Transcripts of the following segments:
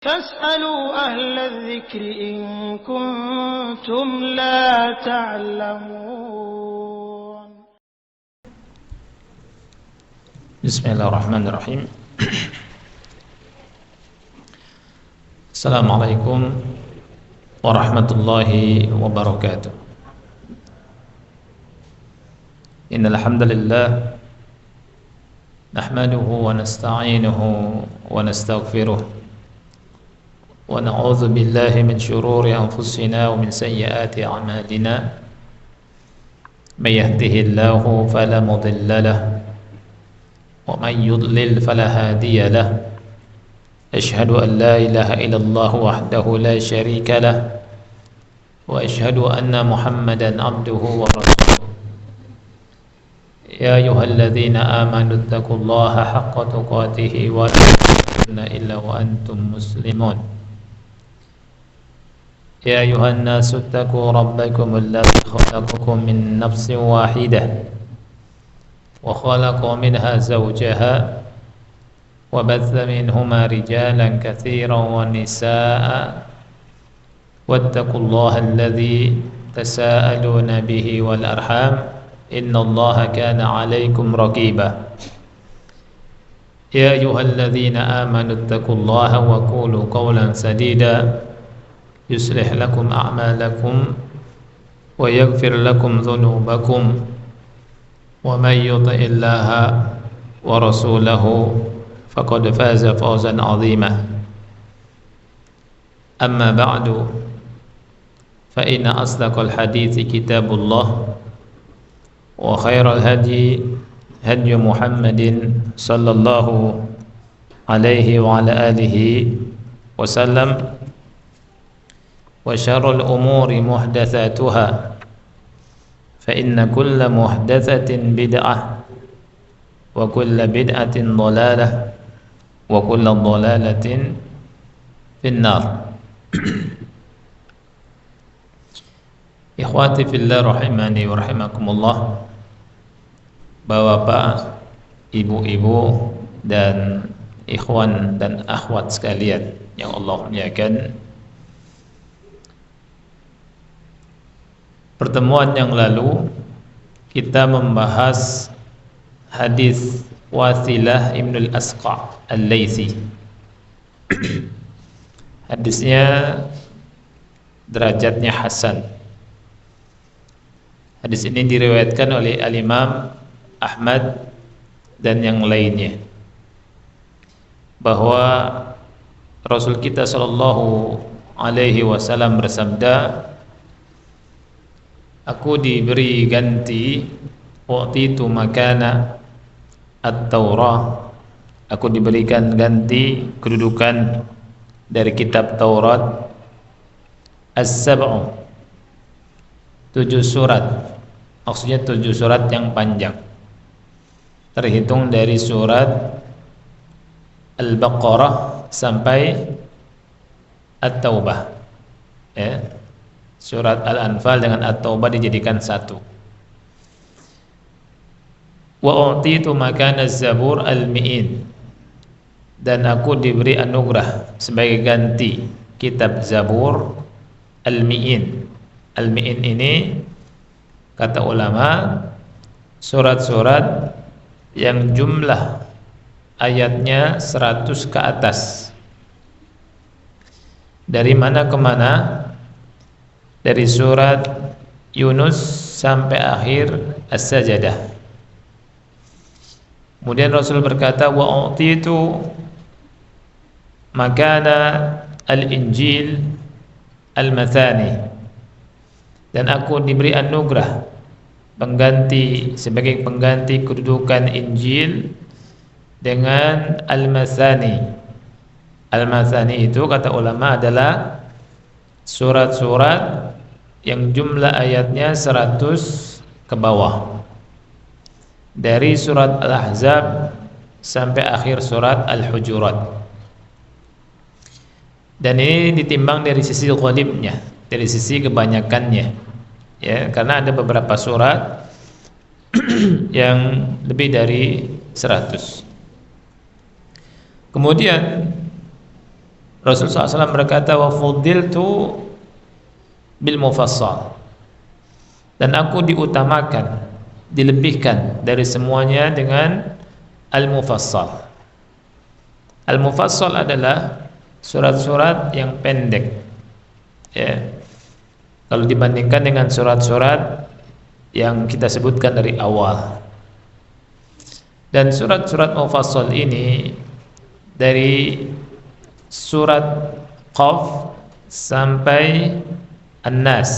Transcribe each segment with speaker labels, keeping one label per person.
Speaker 1: فاسألوا أهل الذكر إن كنتم لا تعلمون.
Speaker 2: بسم الله الرحمن الرحيم. السلام عليكم ورحمة الله وبركاته. إن الحمد لله نحمده ونستعينه ونستغفره ونعوذ بالله من شرور أنفسنا ومن سيئات أعمالنا. من يهده الله فلا مضل له ومن يضلل فلا هادي له. أشهد أن لا إله إلا الله وحده لا شريك له وأشهد أن محمدا عبده ورسوله. يا أيها الذين آمنوا اتقوا الله حق تقاته ولا تموتن إلا وأنتم مسلمون. يا أيها الناس اتقوا ربكم الذي خلقكم من نفس واحدة وخلق منها زوجها وبث منهما رجالا كثيرا ونساء واتقوا الله الذي تساءلون به والأرحام إن الله كان عليكم رقيبا. يا أيها الذين آمنوا اتقوا الله وقولوا قولا سديدا يصلح لكم أعمالكم ويغفر لكم ذنوبكم ومن يطع الله ورسوله فقد فاز فوزا عظيما. أما بعد فإن أصدق الحديث كتاب الله وخير الهدي هدي محمد صلى الله عليه وعلى آله وسلم وشر الأمور محدثاتها فإن كل محدثة بدعة وكل بدعة ضلالة وكل ضلالة في النار. Ikhwati fillah rahimani wa rahimakumullah. Bapak-bapak, ibu-ibu dan ikhwan dan akhwat sekalian yang Allah muliakan. Pertemuan yang lalu kita membahas hadis Wasilah Ibnul Asqa Al-Laitsi. Hadisnya derajatnya hasan. Hadis ini diriwayatkan oleh Al-Imam Ahmad dan yang lainnya, bahwa Rasul kita sallallahu alaihi wasallam bersabda, aku diberi ganti waqtitu makana at-Taurah, aku diberikan ganti kedudukan dari kitab Taurat as-sab'u, 7 surat, maksudnya 7 surat yang panjang, terhitung dari surat Al-Baqarah sampai At-Taubah, ya. Surat Al-Anfal dengan At-Taubah dijadikan satu. Wa u'titu makana az-Zabur al-Mi'in, dan aku diberi anugerah sebagai ganti kitab Zabur al-Mi'in. Al-Mi'in ini kata ulama surat-surat yang jumlah ayatnya 100 ke atas. Dari mana ke mana? Dari surat Yunus sampai akhir As-Sajdah. Kemudian Rasul berkata, wa u'titu makana al-Injil al-Mathani, dan aku diberi anugerah sebagai pengganti kedudukan Injil dengan al-Mathani. Al-Mathani itu kata ulama adalah surat-surat yang jumlah ayatnya 100 ke bawah, dari surat Al-Ahzab sampai akhir surat Al-Hujurat. Dan ini ditimbang dari sisi ghalibnya, dari sisi kebanyakannya, ya, karena ada beberapa surat yang lebih dari 100. Kemudian Rasulullah SAW berkata, wa fuddiltu bil mufassal, dan aku diutamakan, dilebihkan dari semuanya dengan al-mufassal. Al-mufassal adalah surat-surat yang pendek, ya, kalau dibandingkan dengan surat-surat yang kita sebutkan dari awal. Dan surat-surat mufassal ini dari surat Qaf sampai An-Nas,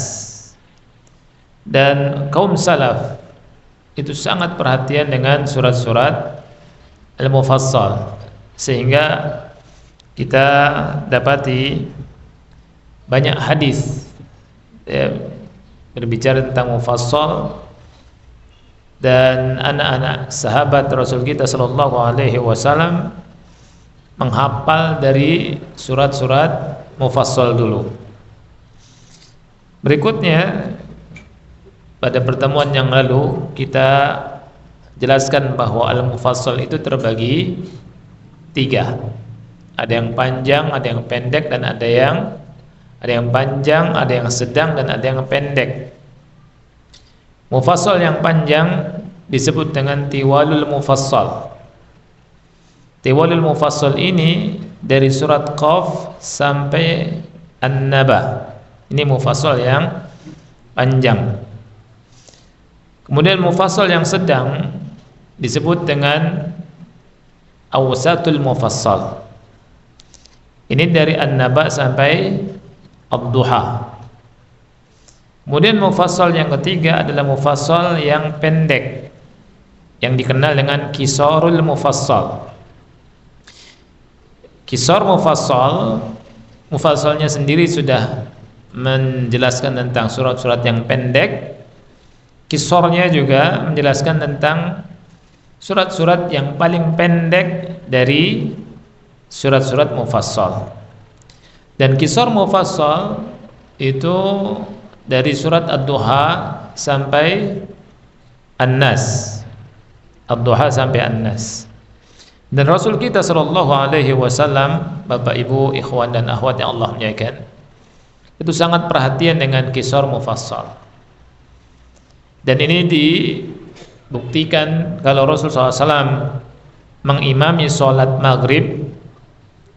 Speaker 2: dan kaum salaf itu sangat perhatian dengan surat-surat al-mufassal, sehingga kita dapati banyak hadis, ya, berbicara tentang mufassal, dan anak-anak sahabat Rasul kita sallallahu alaihi wasallam menghafal dari surat-surat mufassal dulu. Berikutnya, pada pertemuan yang lalu kita jelaskan bahwa al-mufassal itu terbagi 3. Ada yang panjang, ada yang pendek, dan ada yang panjang, ada yang sedang, dan ada yang pendek. Mufassal yang panjang disebut dengan tiwalul mufassal. Tiwalul mufassal ini dari surat Qaf sampai An-Naba. Ini mufassal yang panjang. Kemudian mufassal yang sedang disebut dengan awsatul mufassal. Ini dari An-Naba sampai Ad-Duha. Kemudian mufassal yang ketiga adalah mufassal yang pendek, yang dikenal dengan qisarul mufassal. Qisar mufassal, mufassalnya sendiri sudah menjelaskan tentang surat-surat yang pendek. Qisarnya juga menjelaskan tentang surat-surat yang paling pendek dari surat-surat mufassal. Dan qisar mufassal itu dari surat Ad-Duha sampai An-Nas. Ad-Duha sampai An-Nas. Dan Rasul kita sallallahu alaihi wasallam, Bapak Ibu, ikhwan dan akhwat yang Allah muliakan, itu sangat perhatian dengan qisar mufassal. Dan ini dibuktikan kalau Rasul SAW mengimami sholat maghrib,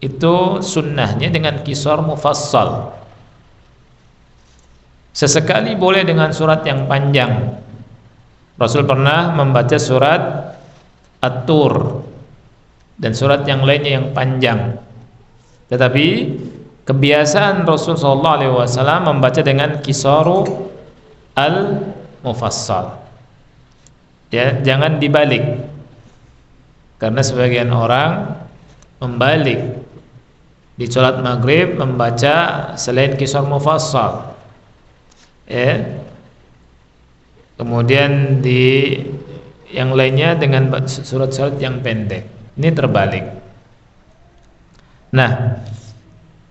Speaker 2: itu sunnahnya dengan qisar mufassal. Sesekali boleh dengan surat yang panjang. Rasul pernah membaca surat At-Tur dan surat yang lainnya yang panjang. Tetapi kebiasaan Rasul sallallahu alaihi wasallam membaca dengan qisaru al-mufassal. Ya, jangan dibalik. Karena sebagian orang membalik di salat maghrib membaca selain qisar mufassal. Ya. Kemudian di yang lainnya dengan surat-surat yang pendek. Ini terbalik. Nah,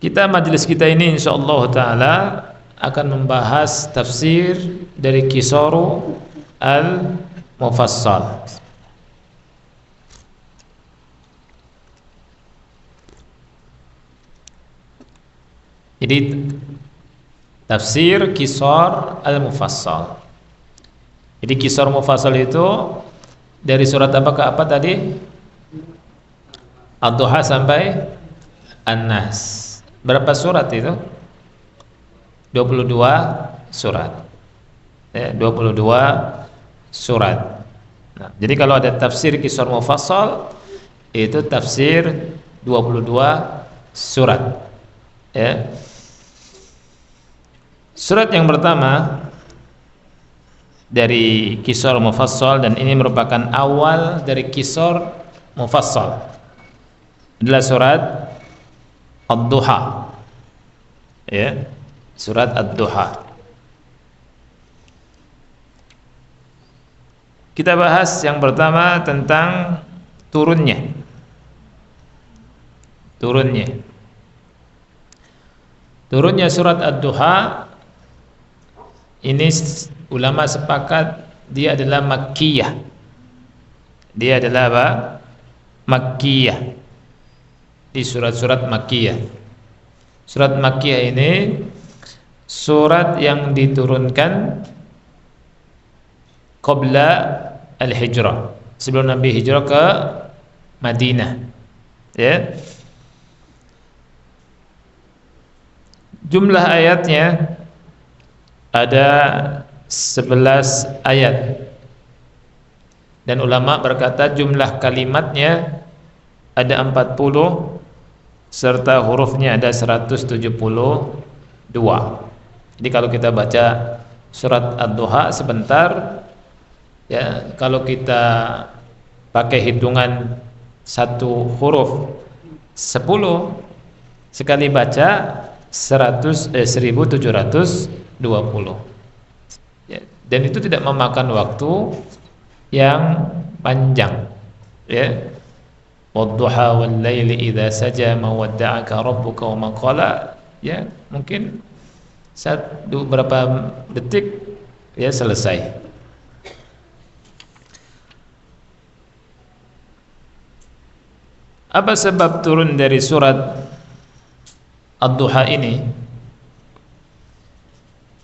Speaker 2: majelis kita ini insyaallah taala akan membahas tafsir dari qisaru al-mufassal. Jadi tafsir qisar al-mufassal. Jadi qisar mufassal itu dari surat apa ke apa tadi? Ad-Duha sampai An-Nas. Berapa surat itu? 22 surat. Ya, 22 surat. Nah, jadi kalau ada tafsir qisar mufassal itu tafsir 22 surat. Ya. Surat yang pertama dari qisar mufassal, dan ini merupakan awal dari qisar mufassal, adalah surat Ad-Duha. Ya, surat Ad-Duha. Kita bahas yang pertama tentang turunnya. Turunnya surat Ad-Duha ini ulama sepakat dia adalah makkiyah. Dia adalah apa? Makkiyah. Di surat-surat makkiyah. Surat Makkiyah ini surat yang diturunkan qabla al-hijrah, sebelum Nabi hijrah ke Madinah. Ya. Jumlah ayatnya ada 11 ayat. Dan ulama berkata jumlah kalimatnya ada 40 serta hurufnya ada 172. Jadi kalau kita baca surat Ad-Duha sebentar, ya, kalau kita pakai hitungan satu huruf 10 sekali baca 1720. Ya, dan itu tidak memakan waktu yang panjang. Ya. Wadduha wal laili idza saja ma wadda'aka rabbuka wa ma qala. Ya, mungkin berapa detik ya selesai. Apa sebab turun dari surat Ad-Duha ini?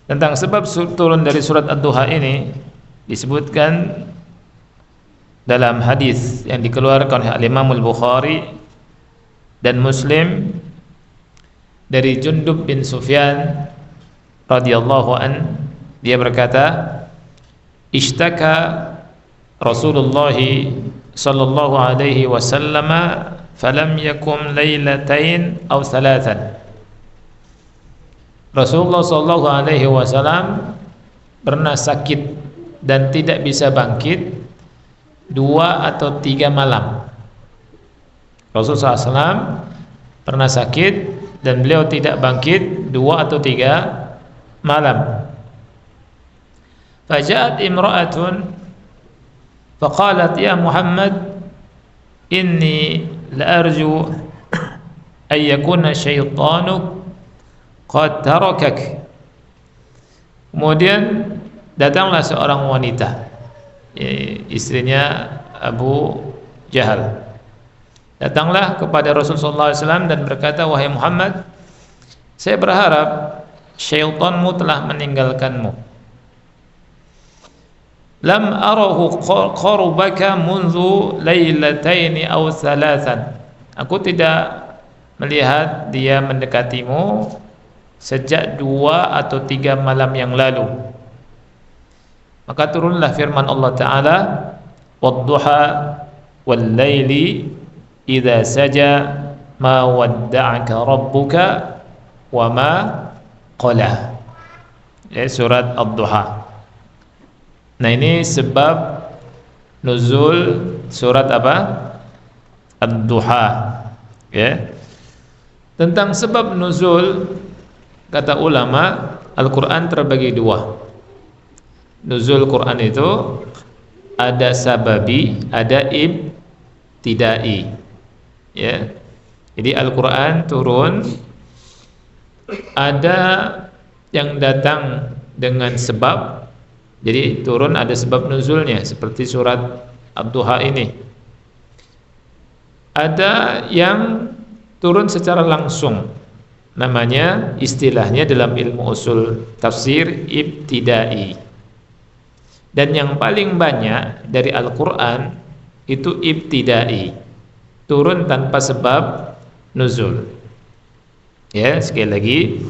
Speaker 2: Tentang sebab turun dari surat Ad-Duha ini disebutkan dalam hadis yang dikeluarkan oleh Imam Al-Bukhari dan Muslim dari Jundub bin Sufyan radhiyallahu an, dia berkata, ishtaka Rasulullah sallallahu alaihi wasallam falam yakum lailatain aw thalathan. Rasulullah sallallahu alaihi wasallam pernah sakit dan tidak bisa bangkit 2 atau 3 malam. Rasulullah SAW pernah sakit dan beliau tidak bangkit 2 atau 3 malam. Faja'at imra'atun faqalat ya Muhammad inni la arju an yakuna syaitanuk qad tarakak. Kemudian datanglah seorang wanita, istrinya Abu Jahal, datanglah kepada Rasulullah SAW dan berkata, wahai Muhammad, saya berharap syaitanmu telah meninggalkanmu. Lam arahu qarubaka munzu lailataini aw thalathan. Aku tidak melihat dia mendekatimu sejak 2 atau 3 malam yang lalu. Maka turunlah firman Allah Ta'ala, wadduha wal laili idza saja ma wadda'aka rabbuka wa ma qala. Ya, surat Ad-Duha. Nah, ini sebab nuzul surat apa? Ad-Duha. Ya. Tentang sebab nuzul, kata ulama, Al-Quran terbagi 2. Nuzul Quran itu ada sababi, ada ibtidai. Ya. Jadi Al-Quran turun, ada yang datang dengan sebab. Jadi turun ada sebab nuzulnya, seperti surat Ad-Duha ini. Ada yang turun secara langsung, namanya, istilahnya dalam ilmu usul tafsir, ibtidai. Dan yang paling banyak dari Al-Quran itu ibtidai, turun tanpa sebab nuzul. Ya, sekali lagi,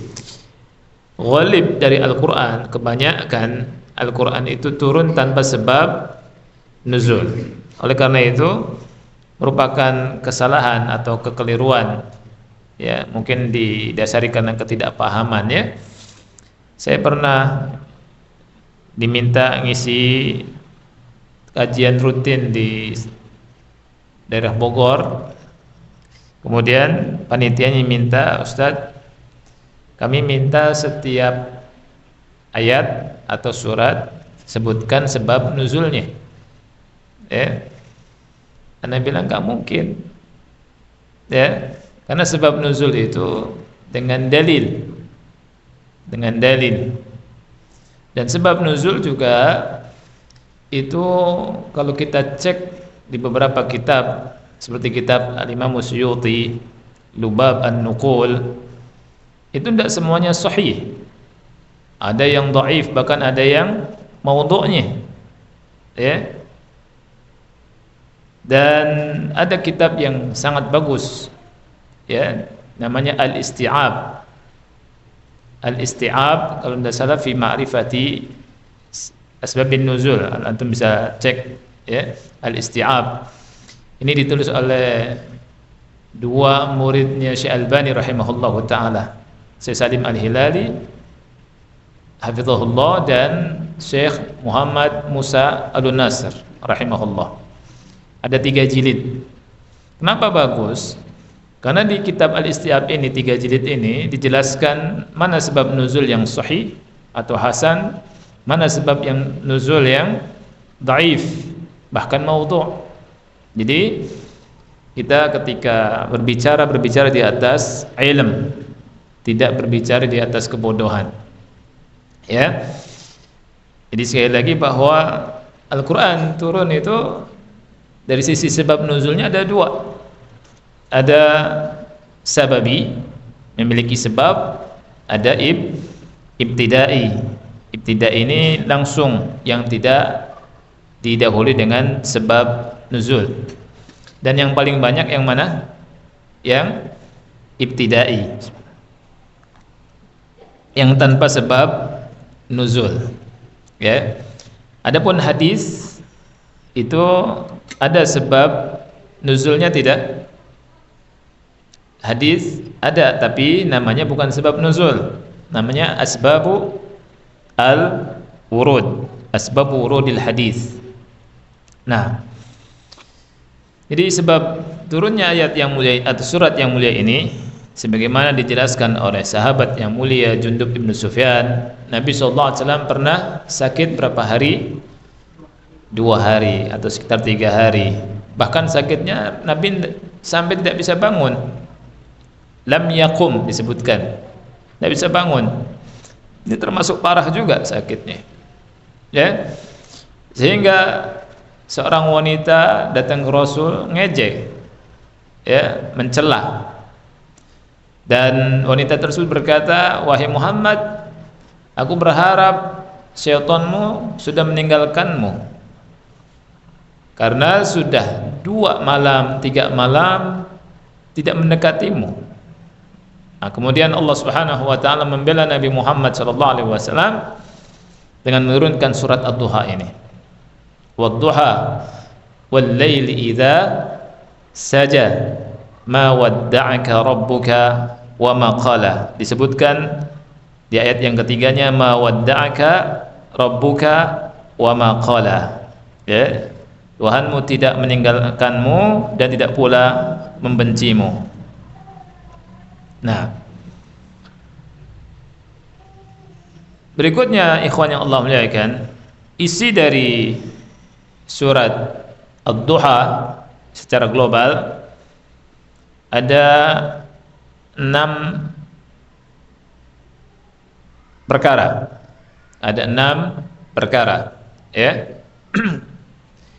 Speaker 2: ghalib dari Al-Quran, kebanyakan Al-Quran itu turun tanpa sebab nuzul. Oleh karena itu merupakan kesalahan atau kekeliruan, ya, mungkin didasari karena ketidakpahaman. Ya, saya pernah diminta ngisi kajian rutin di daerah Bogor. Kemudian panitianya minta, Ustadz, kami minta setiap ayat atau surat sebutkan sebab nuzulnya. Ya, Anda bilang nggak mungkin. Ya, karena sebab nuzul itu dengan dalil, dan sebab nuzul juga itu kalau kita cek di beberapa kitab seperti kitab Al-Imam Suyuti, Lubab An-Nuqul, itu tidak semuanya sahih. Ada yang dhaif, bahkan ada yang maudhu'nya. Ya. Dan ada kitab yang sangat bagus, ya, namanya Al-Isti'ab. Al-Isti'ab kalau tidak salah fi ma'rifati asbabin nuzul. Antum bisa cek, ya, Al-Isti'ab. Ini ditulis oleh dua muridnya Syekh Albani rahimahullahu taala, Syekh Salim Al-Hilali hafizahullah dan Syekh Muhammad Musa Al-Nasr rahimahullah. Ada 3 jilid. Kenapa bagus? Karena di kitab Al-Isti'ab ini, 3 jilid ini dijelaskan mana sebab nuzul yang sahih atau hasan, mana sebab yang nuzul yang dhaif, bahkan maudhu'. Jadi kita ketika berbicara di atas ilm, tidak berbicara di atas kebodohan. Ya. Jadi sekali lagi bahwa Al-Qur'an turun itu dari sisi sebab nuzulnya ada 2. Ada sababi, memiliki sebab, ada ibtidai. Ibtidai ini langsung, yang tidak didahului dengan sebab nuzul. Dan yang paling banyak yang mana? Yang ibtidai, yang tanpa sebab nuzul. Ya. Adapun hadis itu ada sebab nuzulnya tidak? Hadis ada, tapi namanya bukan sebab nuzul. Namanya asbabu al-wurud, asbabu wurudil hadis. Nah, jadi sebab turunnya ayat yang mulia atau surat yang mulia ini, sebagaimana dijelaskan oleh sahabat yang mulia Jundub bin Sufyan, Nabi SAW pernah sakit berapa hari? 2 hari atau sekitar 3 hari. Bahkan sakitnya Nabi sampai tidak bisa bangun. Lam yakum disebutkan, tidak bisa bangun. Ini termasuk parah juga sakitnya, ya. Sehingga seorang wanita datang ke Rasul ngejek, ya, mencela. Dan wanita tersebut berkata, "Wahai Muhammad, aku berharap syaitanmu sudah meninggalkanmu, karena sudah 2 malam 3 malam tidak mendekatimu." Nah, kemudian Allah Subhanahu wa taala membela Nabi Muhammad sallallahu alaihi wasallam dengan menurunkan surat Ad-Duha ini. Wad-duha wal laili idza saja ma wadda'aka rabbuka wa ma qala. Disebutkan di ayat yang ketiganya, ma wadda'aka rabbuka wa ma qala. Ya. Tuhanmu tidak meninggalkanmu dan tidak pula membencimu. Nah, berikutnya ikhwan yang Allah muliakan, isi dari surat Ad-Duha secara global ada 6 perkara. Ada 6 perkara, ya.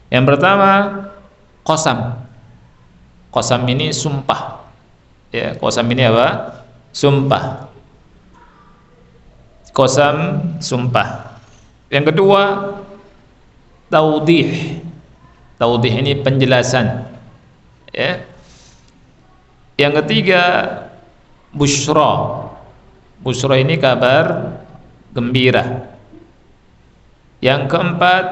Speaker 2: Yang pertama, qasam. Qasam ini sumpah. Ya, qasam ini apa? Sumpah. Qasam sumpah. Yang kedua, taudih. Taudih ini penjelasan. Ya. Yang ketiga, busyra. Busyra ini kabar gembira. Yang keempat,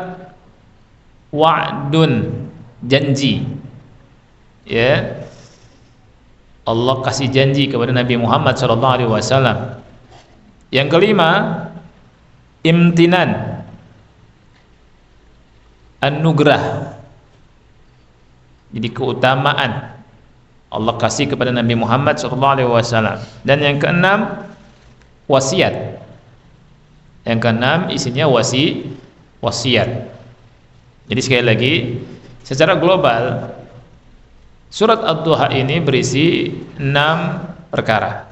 Speaker 2: wa'dun, janji. Ya. Allah kasih janji kepada Nabi Muhammad SAW. Yang kelima, imtinan, anugerah. Jadi keutamaan Allah kasih kepada Nabi Muhammad SAW. Dan yang keenam, wasiat. Yang keenam isinya wasiat. Jadi sekali lagi, secara global surat Ad-Duha ini berisi 6 perkara.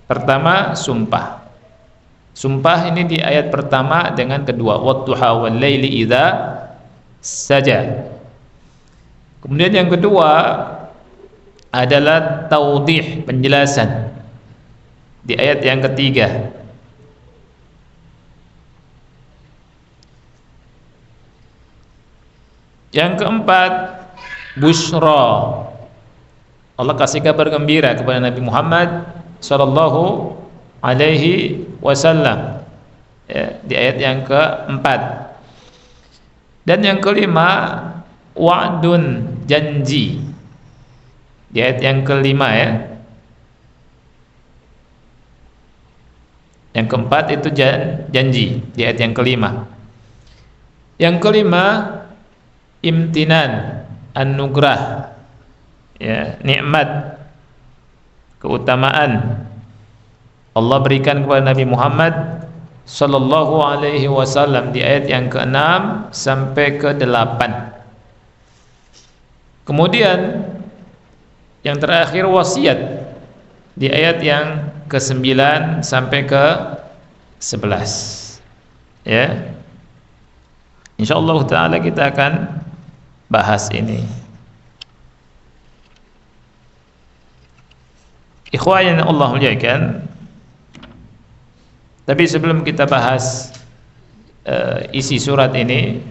Speaker 2: Pertama, sumpah. Sumpah ini di ayat pertama dengan kedua, wadduha wal laili idza saja. Kemudian yang kedua adalah taudih, penjelasan. di ayat yang ketiga. Yang keempat, busyra. Allah kasih kabar gembira kepada Nabi Muhammad sallallahu alaihi wasallam, ya, di ayat yang keempat. Dan yang kelima, wa'dun, janji, di ayat yang kelima, ya. Yang keempat itu janji, di ayat yang kelima. Yang kelima, imtinan, anugerah, ya, nikmat, keutamaan Allah berikan kepada Nabi Muhammad sallallahu alaihi wasallam di ayat yang ke-6 sampai ke-8. Kemudian yang terakhir, wasiat, di ayat yang ke-9 sampai ke-11. Ya. Insyaallah taala kita akan bahas ini. Ikhwan yang Allah muliakan, tapi sebelum kita bahas isi surat ini,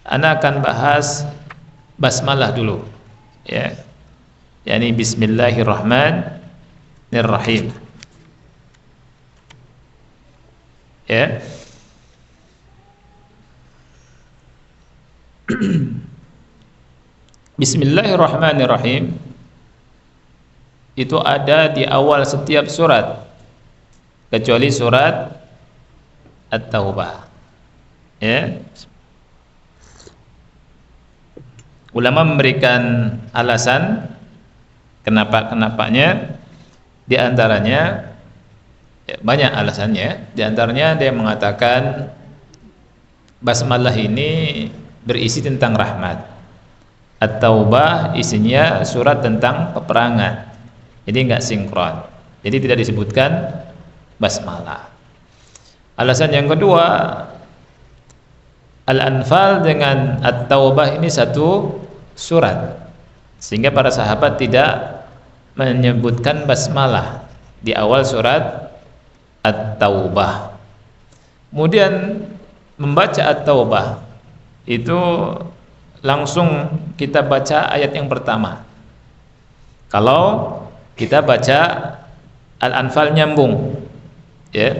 Speaker 2: ana akan bahas basmalah dulu, ya. Yani bismillahirrahmanirrahim. Ya. Bismillahirrahmanirrahim itu ada di awal setiap surat kecuali surat At-Taubah. Ya. Ulama memberikan alasan kenapanya, di antaranya, ya, banyak alasannya. Di antaranya dia mengatakan basmalah ini berisi tentang rahmat. At-Taubah isinya surat tentang peperangan. Jadi enggak sinkron. Jadi tidak disebutkan basmalah. Alasan yang kedua, Al-Anfal dengan At-Taubah ini satu surat, sehingga para sahabat tidak menyebutkan basmalah di awal surat At-Taubah. Kemudian membaca At-Taubah itu langsung kita baca ayat yang pertama. Kalau kita baca Al-Anfal nyambung, ya.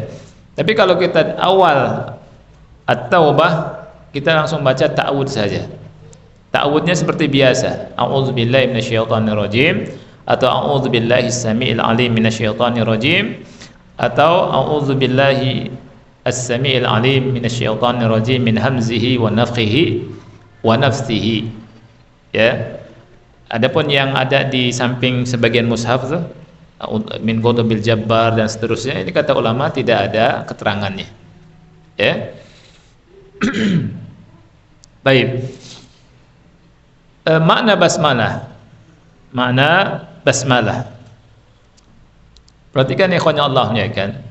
Speaker 2: Tapi kalau kita awal At-Taubah, kita langsung baca ta'awud saja. Ta'awudnya seperti biasa, a'udzubillahi minasyaitonirrajim, atau a'udzubillahi as-sami'il 'alim minasyaitonirrajim, atau a'udzubillahi as-sami'il 'alim minasyaitonirrajim min hamzihi wa nafthihi wa nafsihi. Ya. Adapun yang ada di samping sebagian mushaf tuh min ghadabil jabbar dan seterusnya, ini kata ulama tidak ada keterangannya. Ya. Baik. Makna basmalah. Makna basmalah. Perhatikan ikhwan Allah muliakan.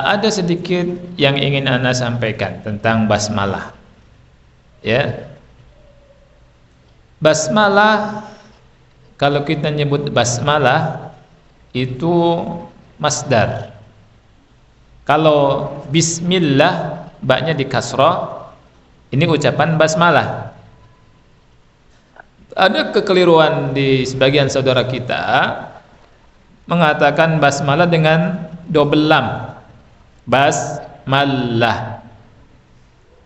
Speaker 2: Ada sedikit yang ingin ana sampaikan tentang basmalah. Ya. Basmalah, kalau kita nyebut basmalah itu masdar. Kalau bismillah baknya di kasrah, ini ucapan basmalah. Ada kekeliruan di sebagian saudara kita mengatakan basmalah dengan double lam, basmalah.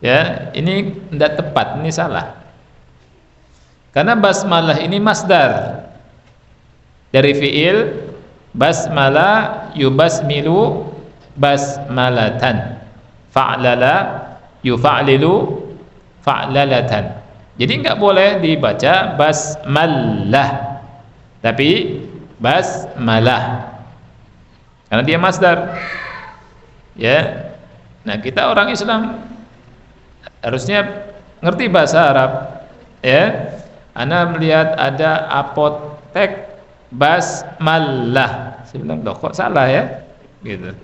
Speaker 2: Ya, ini tidak tepat, ini salah. Karena basmalah ini masdar dari fiil basmala yubasmilu basmalatan, fa'lala yufa'lilu fa'lalatan. Jadi enggak boleh dibaca basmalah, tapi basmalah, karena dia masdar. Ya. Nah, kita orang Islam harusnya ngerti bahasa Arab. Ya. Ana melihat ada apotek basmalah, saya bilang loh kok salah ya, gitu.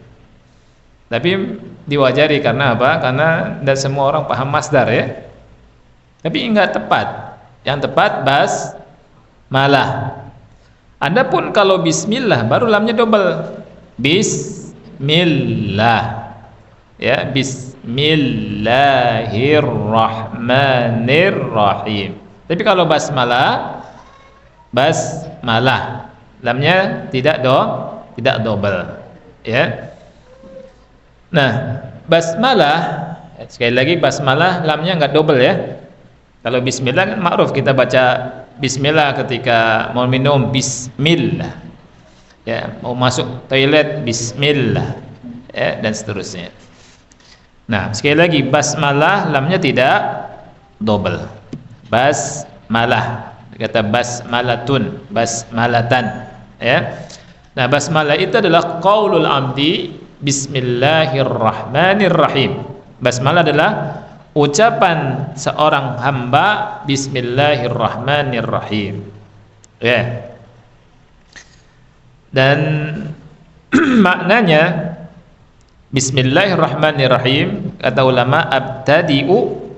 Speaker 2: Tapi diwajari karena apa? Karena tidak semua orang paham masdar, ya. Tapi enggak tepat. Yang tepat basmalah. Adapun kalau bismillah baru lamnya double. Bismillah. Ya, bismillahirrahmanirrahim. Tapi kalau basmalah lamnya tidak double. Ya. Nah, basmalah sekali lagi basmalah lamnya enggak double ya. Kalau bismillah kan ma'ruf kita baca bismillah ketika mau minum bismillah. Ya, mau masuk toilet bismillah. Ya, dan seterusnya. Nah, sekali lagi basmalah lamnya tidak double. Basmalah. Kata basmalatun, basmalatan, ya. Nah, basmalah itu adalah qaulul abdi bismillahirrahmanirrahim. Basmalah adalah ucapan seorang hamba bismillahirrahmanirrahim. Ya. Dan maknanya bismillahirrahmanirrahim kata ulama abtadi'u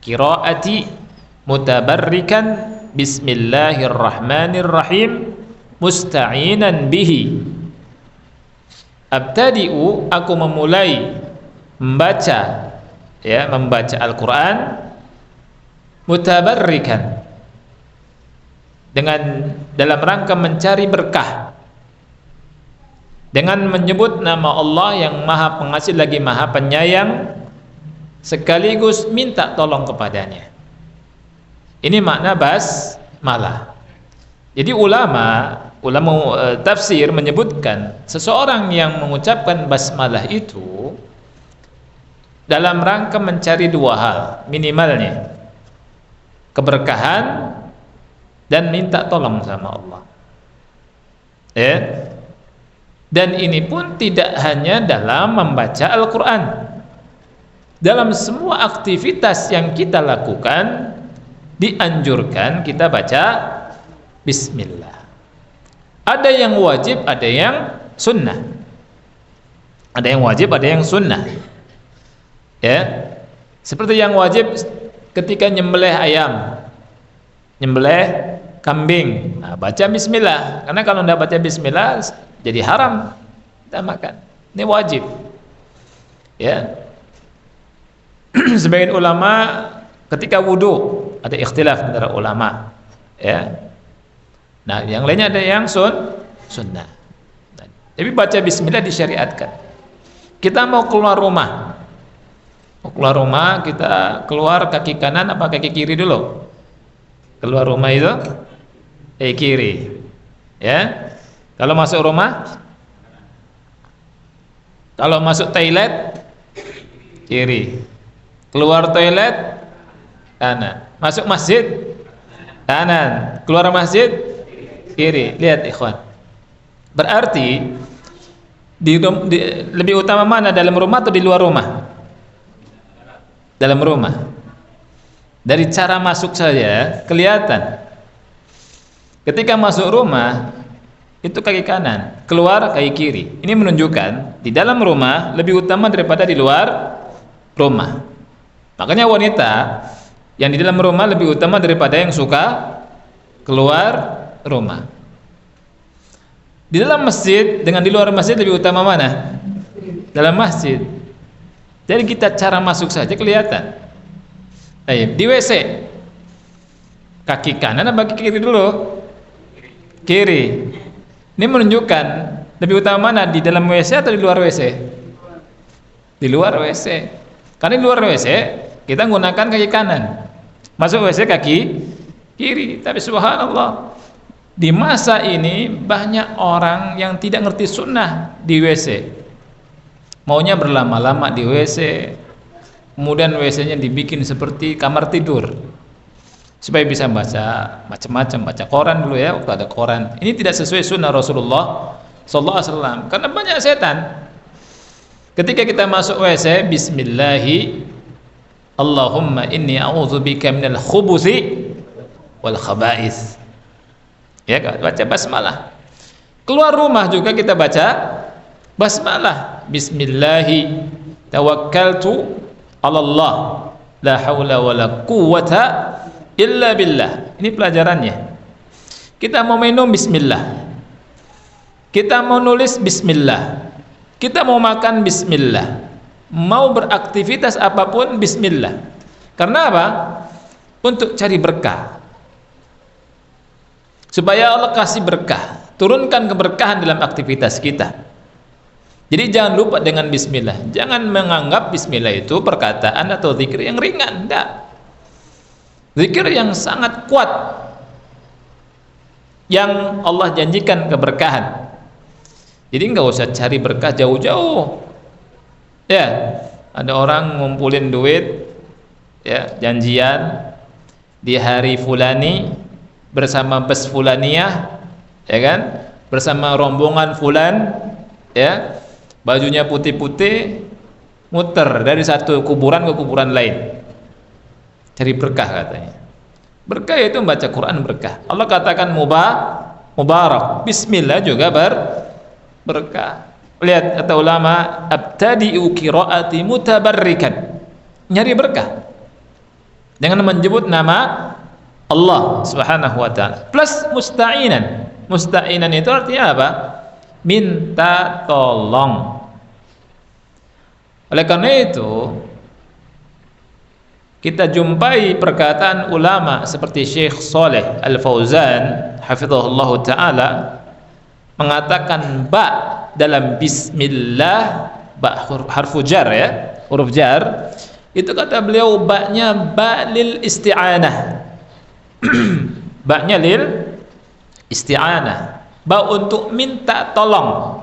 Speaker 2: qiraati mutabarrikan bismillahirrahmanirrahim musta'inan bihi. Abtadi'u aku memulai membaca Al-Qur'an mutabarrikan dengan dalam rangka mencari berkah dengan menyebut nama Allah yang Maha Pengasih lagi Maha Penyayang sekaligus minta tolong kepadanya. Ini makna basmalah. Jadi ulama tafsir menyebutkan seseorang yang mengucapkan basmalah itu dalam rangka mencari dua hal minimalnya, keberkahan dan minta tolong sama Allah. Ya. Dan ini pun tidak hanya dalam membaca Al-Quran. Dalam semua aktivitas yang kita lakukan dianjurkan kita baca bismillah. Ada yang wajib, ada yang sunnah. Ada yang wajib, ada yang sunnah. Ya. Seperti yang wajib ketika nyembelih ayam, nyembelih kambing, nah, baca bismillah. Karena kalau tidak baca bismillah jadi haram kita makan. Ini wajib. Ya. Sebagian ulama ketika wudu ada ikhtilaf antara ulama. Ya. Nah, yang lainnya ada yang sunnah. Tapi baca bismillah disyariatkan. Kita mau keluar rumah. Mau keluar rumah, kita keluar kaki kanan apa kaki kiri dulu? Keluar rumah itu kiri. Ya. Kalau masuk rumah, kalau masuk toilet kiri, keluar toilet kanan, masuk masjid kanan, keluar masjid kiri. Lihat ikhwan, berarti lebih utama mana, dalam rumah atau di luar rumah? Dalam rumah. Dari cara masuk saja kelihatan. Ketika masuk rumah itu kaki kanan, keluar kaki kiri. Ini menunjukkan di dalam rumah lebih utama daripada di luar rumah. Makanya wanita yang di dalam rumah lebih utama daripada yang suka keluar rumah. Di dalam masjid dengan di luar masjid lebih utama mana? Dalam masjid. Jadi kita cara masuk saja kelihatan. Di WC kaki kanan apa kaki kiri dulu? Kiri. Ini menunjukkan lebih utama mana, di dalam WC atau di luar WC? Di luar WC. Karena di luar WC kita menggunakan kaki kanan, masuk WC kaki kiri. Tapi subhanallah, di masa ini banyak orang yang tidak ngerti sunnah di WC. Maunya berlama-lama di WC, kemudian WC-nya dibikin seperti kamar tidur supaya bisa baca macam-macam, baca koran dulu ya, waktu ada koran. Ini tidak sesuai sunnah Rasulullah sallallahu alaihi wasallam. Karena banyak setan. Ketika kita masuk WC, bismillahi Allahumma inni a'udzubika minal khubuthi wal khaba'is. Ya, baca basmalah. Keluar rumah juga kita baca basmalah. Bismillahi tawakkaltu 'ala Allah la haula wala quwwata illa billah. Ini pelajarannya. Kita mau minum bismillah. Kita mau nulis bismillah. Kita mau makan bismillah. Mau beraktivitas apapun bismillah. Karena apa? Untuk cari berkah. Supaya Allah kasih berkah, turunkan keberkahan dalam aktivitas kita. Jadi jangan lupa dengan bismillah. Jangan menganggap bismillah itu perkataan atau zikir yang ringan. Tidak. Zikir yang sangat kuat, yang Allah janjikan keberkahan. Jadi nggak usah cari berkah jauh-jauh. Ya, ada orang ngumpulin duit, ya, janjian di hari fulani bersama bus fulaniyah, ya kan, bersama rombongan fulan, ya, bajunya putih-putih, muter dari satu kuburan ke kuburan lain, cari berkah katanya. Berkah itu membaca Quran berkah. Allah katakan mubarak, bismillah juga berkah. Lihat kata ulama, abtadi'u qiraati mutabarrikan, nyari berkah dengan menyebut nama Allah Subhanahu wa taala plus musta'inan. Musta'inan itu artinya apa? Minta tolong. Oleh karena itu kita jumpai perkataan ulama seperti Syekh Saleh Al-Fauzan hafizahullah taala mengatakan ba dalam bismillah, ba harfu jar, ya, huruf jar, itu kata beliau ba-nya ba lil isti'anah. Ba-nya lil isti'anah, ba untuk minta tolong.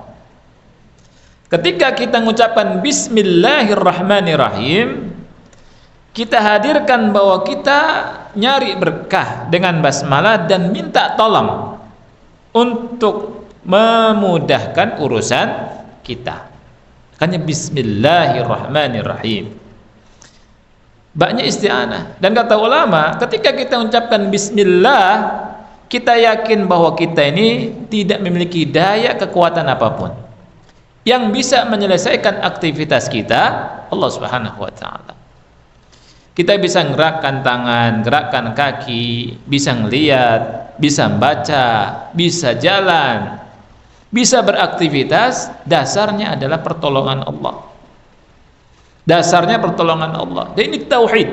Speaker 2: Ketika kita mengucapkan bismillahirrahmanirrahim, kita hadirkan bahwa kita nyari berkah dengan basmalah dan minta tolong untuk memudahkan urusan kita. Makanya bismillahirrahmanirrahim, ba-nya isti'anah. Dan kata ulama, ketika kita mengucapkan bismillah, kita yakin bahwa kita ini tidak memiliki daya kekuatan apapun yang bisa menyelesaikan aktivitas kita, Allah Subhanahu wa taala. Kita bisa gerakkan tangan, gerakkan kaki, bisa ngelihat, bisa membaca, bisa jalan, bisa beraktivitas, dasarnya adalah pertolongan Allah. Dasarnya pertolongan Allah. Dan ini tauhid.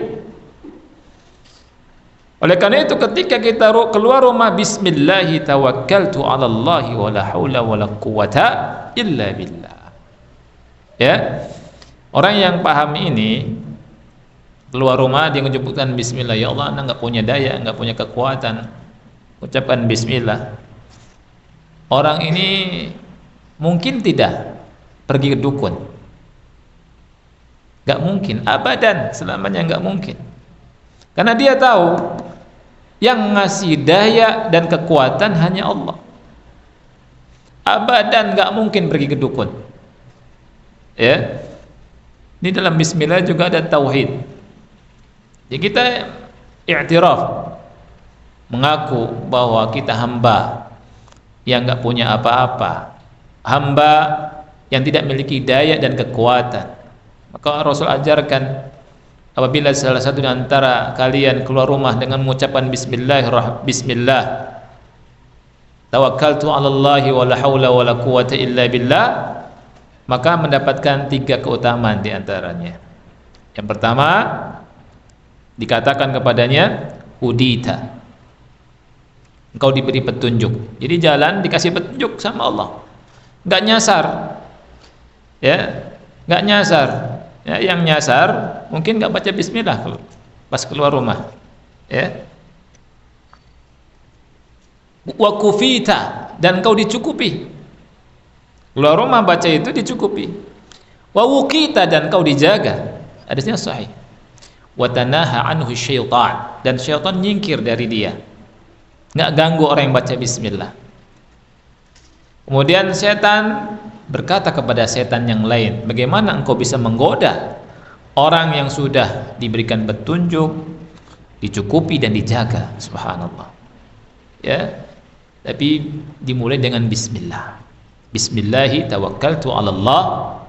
Speaker 2: Oleh karena itu ketika kita keluar rumah, bismillahi tawakkaltu 'ala Allahi wa la haula wa la quwata illa billah. Ya. Orang yang paham ini keluar rumah dia menyebutkan bismillah, ya Allah, anda nggak punya daya, nggak punya kekuatan, ucapkan bismillah. Orang ini mungkin tidak pergi ke dukun, nggak mungkin, abadan, selamanya nggak mungkin, karena dia tahu yang ngasih daya dan kekuatan hanya Allah. Abadan nggak mungkin pergi ke dukun. Ya, ini dalam bismillah juga ada tauhid. Jadi kita i'tiraf, mengaku bahwa kita hamba yang nggak punya apa-apa, hamba yang tidak memiliki daya dan kekuatan. Maka Rasul ajarkan, apabila salah satu di antara kalian keluar rumah dengan mengucapkan bismillah, tawakkaltu 'ala Allahi wa la haula wa la quwata illa billah, maka mendapatkan 3 keutamaan di antaranya. Yang pertama, dikatakan kepadanya hudita, engkau diberi petunjuk. Jadi jalan dikasih petunjuk sama Allah, nggak nyasar, ya, nggak nyasar. Ya, yang nyasar mungkin nggak baca bismillah pas keluar rumah, ya. Wa kufita, dan engkau dicukupi. Keluar rumah baca itu dicukupi. Wa wukita, dan engkau dijaga. Hadisnya sahih. Watanaha anhu syaitan, dan syaitan nyingkir dari dia, nggak ganggu orang yang baca bismillah. Kemudian setan berkata kepada setan yang lain, bagaimana engkau bisa menggoda orang yang sudah diberikan petunjuk, dicukupi dan dijaga? Subhanallah. Ya, tapi dimulai dengan bismillah. Bismillahi tawakkaltu 'ala Allah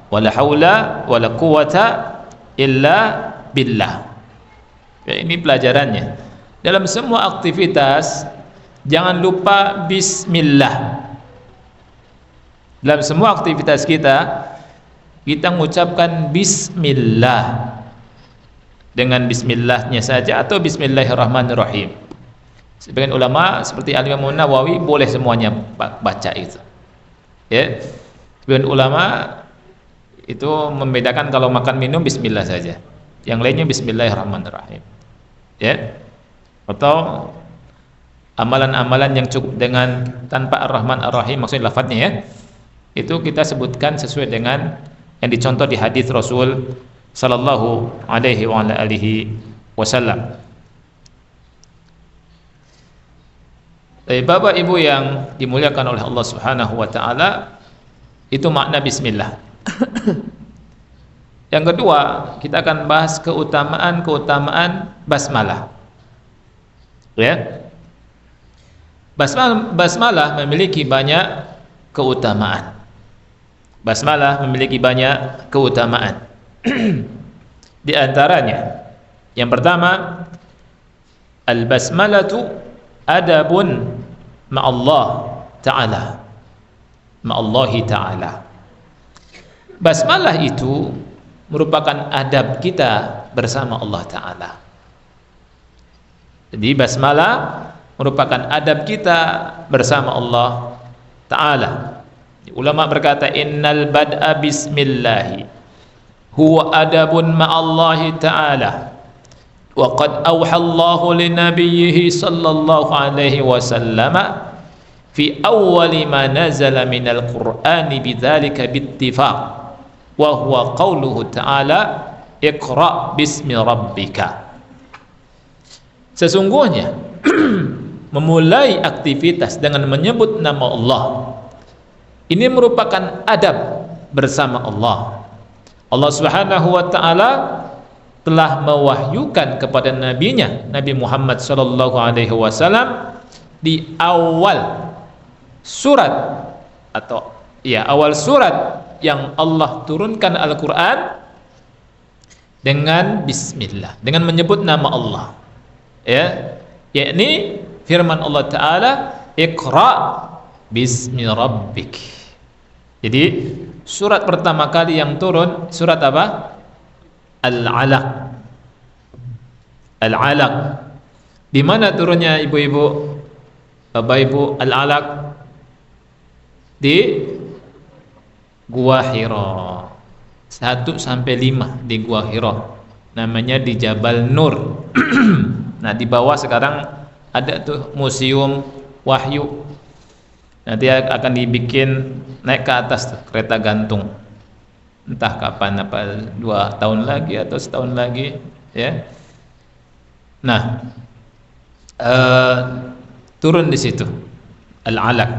Speaker 2: wa la haula wa la quwata illa billah. Ya, ini pelajarannya. Dalam semua aktivitas jangan lupa bismillah. Dalam semua aktivitas kita, kita mengucapkan bismillah. Dengan bismillahnya saja atau bismillahirrahmanirrahim. Sebagian ulama seperti Al-Imam Nawawi boleh semuanya baca itu. Ya. Sebagian ulama itu membedakan kalau makan minum bismillah saja. Yang lainnya bismillahirrahmanirrahim. Ya. Atau amalan-amalan yang cukup dengan tanpa ar-Rahman ar-Rahim, maksudnya lafadznya ya. Itu kita sebutkan sesuai dengan yang dicontoh di hadis Rasul sallallahu alaihi wa ala alihi wasallam. Bapak Ibu yang dimuliakan oleh Allah Subhanahu wa taala, itu makna bismillah. Yang kedua, kita akan bahas keutamaan basmalah. Ya. Basmalah memiliki banyak keutamaan. Basmalah memiliki banyak keutamaan. Di antaranya, yang pertama, al-basmalatu adabun ma'allah ta'ala. Ma'allahi ta'ala. Basmalah itu merupakan adab kita bersama Allah Ta'ala. Jadi basmalah merupakan adab kita bersama Allah Ta'ala. Ulama berkata, innal bad'a bismillahi huwa adabun ma'allahi ta'ala, wa qad awha Allahu li nabiyhi sallallahu alaihi wasallam fi awwali ma nazala minal qur'ani bidzalika bittifaq, wa huwa qauluhu ta'ala iqra bismi rabbika. Sesungguhnya memulai aktivitas dengan menyebut nama Allah ini merupakan adab bersama Allah. Allah Subhanahu wa taala telah mewahyukan kepada nabinya Nabi Muhammad sallallahu alaihi wasallam di awal surat atau awal surat yang Allah turunkan Al-Qur'an dengan bismillah, dengan menyebut nama Allah. Ya, yakni firman Allah taala, iqra bismi rabbik. Jadi surat pertama kali yang turun surat apa? Al-Alaq. Al-Alaq. Di mana turunnya ibu-ibu, bapak ibu? Al-Alaq di Gua Hira. 1 sampai 5 di Gua Hira. Namanya di Jabal Nur. Nah, di bawah sekarang ada tuh museum wahyu. Nanti akan dibikin naik ke atas tuh, kereta gantung. Entah kapan, apa 2 tahun lagi atau setahun lagi, ya. Nah, turun di situ Al-Alaq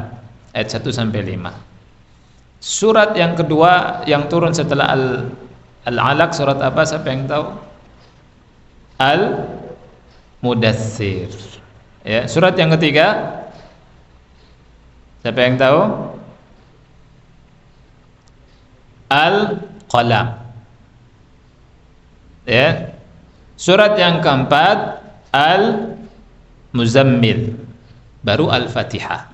Speaker 2: ayat 1 sampai 5. Surat yang kedua yang turun setelah Al-Alaq surat apa? Siapa yang tahu? Al-Mudaththir. Ya, surat yang ketiga siapa yang tahu? Al-Qalam. Ya. Surat yang keempat Al-Muzammil. Baru Al-Fatihah.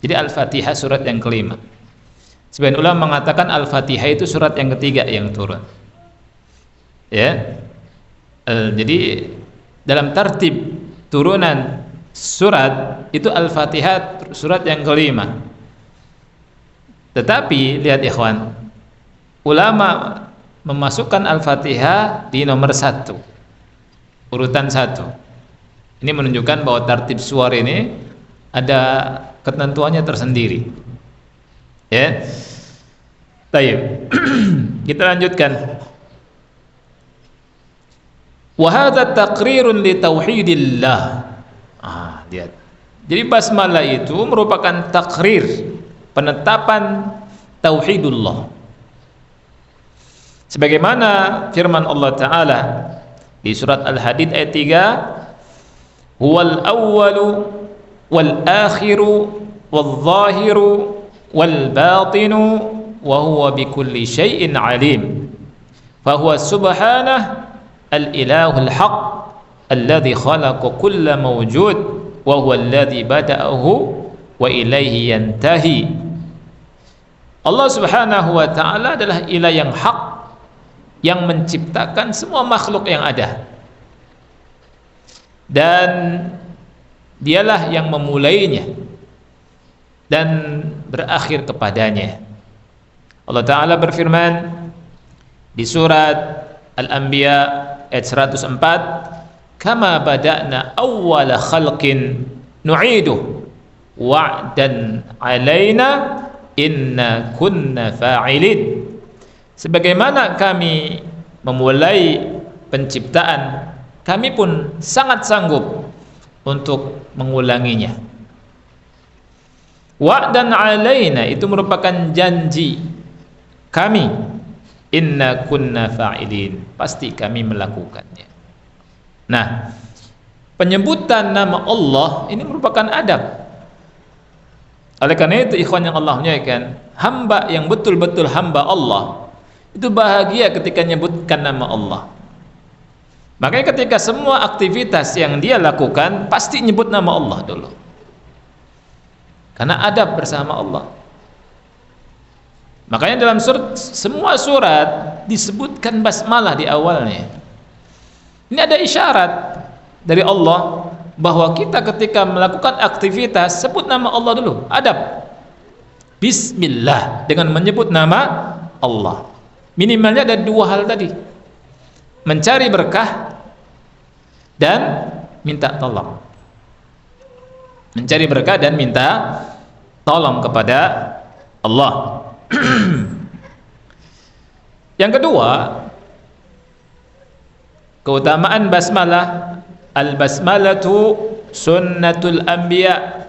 Speaker 2: Jadi Al-Fatihah surat yang kelima. Sebagian ulama mengatakan Al-Fatihah itu surat yang ketiga yang turun. Ya. Jadi dalam tertib turunan surat itu Al-Fatihah surat yang kelima. Tetapi lihat ikhwan, ulama memasukkan Al-Fatihah di nomor 1, urutan 1. Ini menunjukkan bahwa tertib suara ini ada ketentuannya tersendiri. Ya. Baik. Kita lanjutkan. Wa hadza taqrirun li tauhidillah. Lihat. Jadi basmalah itu merupakan takrir, penetapan tauhidullah. Sebagaimana firman Allah Ta'ala di surat Al-Hadid ayat 3, huwal awwalu wal akhiru wal zahiru wal batinu wa huwa bikulli syai'in alim. Fahuwa subhanah al-ilahul haq alladhi khalaqa kulla mawjud wa huwa alladzi bada'ahu wa ilaihi yantahi. Allah Subhanahu wa taala adalah ilah yang hak, yang menciptakan semua makhluk yang ada, dan dialah yang memulainya dan berakhir kepadanya. Allah Ta'ala berfirman di surat Al-Anbiya ayat 104, kama bada'na awwala khalqin nu'iduh wa'dan alaina inna kunna fa'ilin. Sebagaimana kami memulai penciptaan, kami pun sangat sanggup untuk mengulanginya. Wa'dan alaina itu merupakan janji kami, inna kunna fa'ilin, pasti kami melakukannya. Nah, penyebutan nama Allah ini merupakan adab. Oleh karena itu ikhwan yang Allah muliakan, hamba yang betul-betul hamba Allah itu bahagia ketika menyebutkan nama Allah. Makanya ketika semua aktivitas yang dia lakukan pasti nyebut nama Allah dulu, karena adab bersama Allah. Makanya dalam semua surat disebutkan basmalah di awalnya. Ini ada isyarat dari Allah bahwa kita ketika melakukan aktivitas sebut nama Allah dulu, adab. Bismillah, dengan menyebut nama Allah. Minimalnya ada dua hal tadi, mencari berkah dan minta tolong. Mencari berkah dan minta tolong kepada Allah. Yang kedua, keutamaan basmalah, al-basmalatu sunnatul anbiya.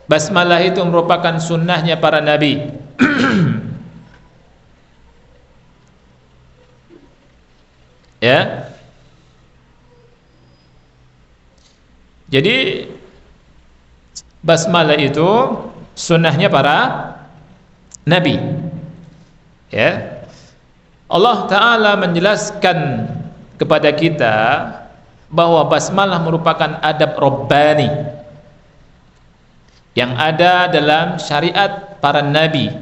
Speaker 2: Basmalah itu merupakan sunnahnya para nabi. Ya. Jadi basmalah itu sunnahnya para nabi. Ya. Allah Ta'ala menjelaskan kepada kita bahwa basmalah merupakan adab Rabbani yang ada dalam syariat para nabi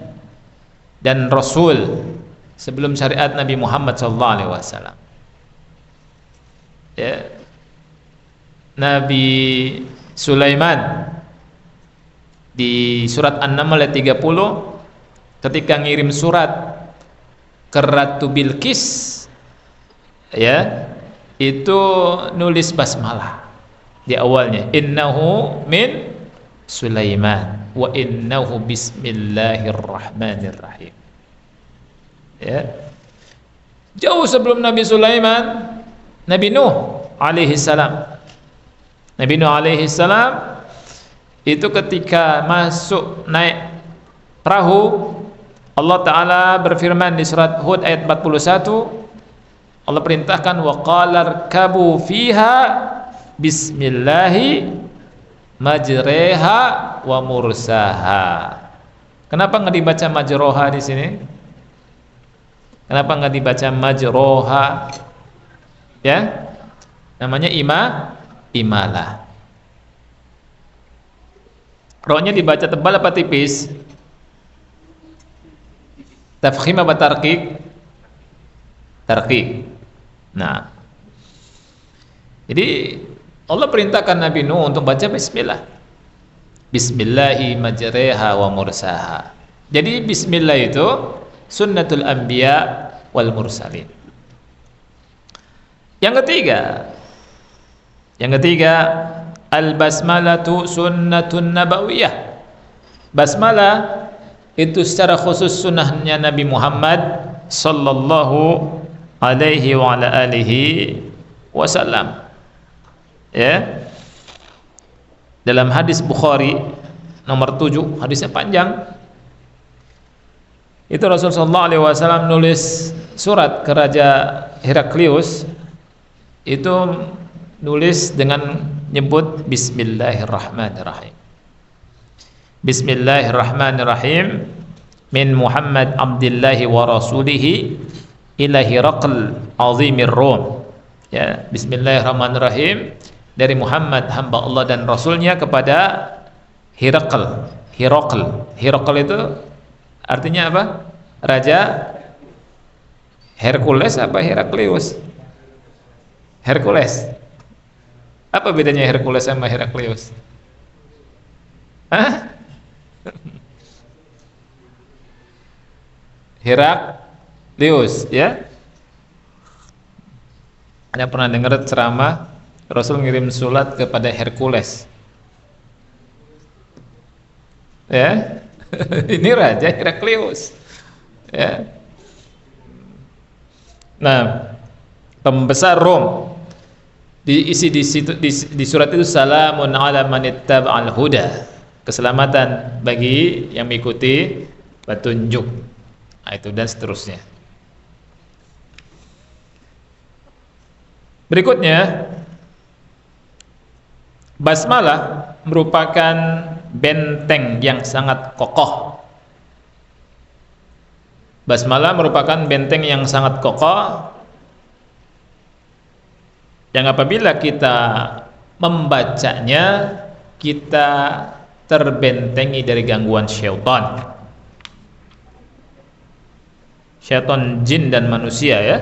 Speaker 2: dan rasul sebelum syariat Nabi Muhammad SAW. Ya. Nabi Sulaiman di surat An-Naml ayat 30 ketika ngirim surat ke Ratu Bilqis, ya, itu nulis basmalah di awalnya, innahu min Sulaiman wa innahu bismillahirrahmanirrahim. Ya. Jauh sebelum Nabi Sulaiman, Nabi Nuh alaihi salam. Nabi Nuh alaihi salam itu ketika masuk naik perahu, Allah Ta'ala berfirman di surat Hud ayat 41, Allah perintahkan wa qala rkabu fiha bismillahi majreha wa mursaha. Kenapa enggak dibaca majroha di sini? Kenapa enggak dibaca majroha? Ya, namanya imalah. Rohnya dibaca tebal apa tipis? Tafkhim apa tarqiq? Tarqiq. Nah, jadi Allah perintahkan Nabi Nuh untuk baca bismillah. Bismillahi majreha wa mursaha. Jadi bismillah itu sunnatul anbiya wal mursalin. Yang ketiga, al-basmalatu sunnatun nabawiyah. Basmalah itu secara khusus sunnahnya Nabi Muhammad sallallahu alaihi wa ala alihi wasallam. Ya. Dalam hadis Bukhari nomor 7, hadisnya panjang. Itu Rasulullah sallallahu alaihi wasallam nulis surat ke Raja Heraklius, itu nulis dengan nyebut bismillahirrahmanirrahim. Bismillahirrahmanirrahim min Muhammad abdillahi wa rasulihi ila Hiraql azimir Rum. Ya, bismillahirrahmanirrahim dari Muhammad hamba Allah dan Rasulnya kepada Herakl. Herakl itu artinya apa? Raja Hercules apa Heraklius? Hercules. Apa bedanya Hercules sama Heraklius? Hah? Heraklius, ya. Anda pernah dengar ceramah Rasul ngirim surat kepada Hercules? Ya. Ini Raja Heraklius. Ya. Nah, pembesar Rom. Diisi di surat itu salamun ala man ittaba'al huda. Keselamatan bagi yang mengikuti petunjuk. Nah, itu dan seterusnya. Berikutnya, basmalah merupakan benteng yang sangat kokoh. Basmalah merupakan benteng yang sangat kokoh yang apabila kita membacanya kita terbentengi dari gangguan syaitan. Syaitan jin dan manusia, ya.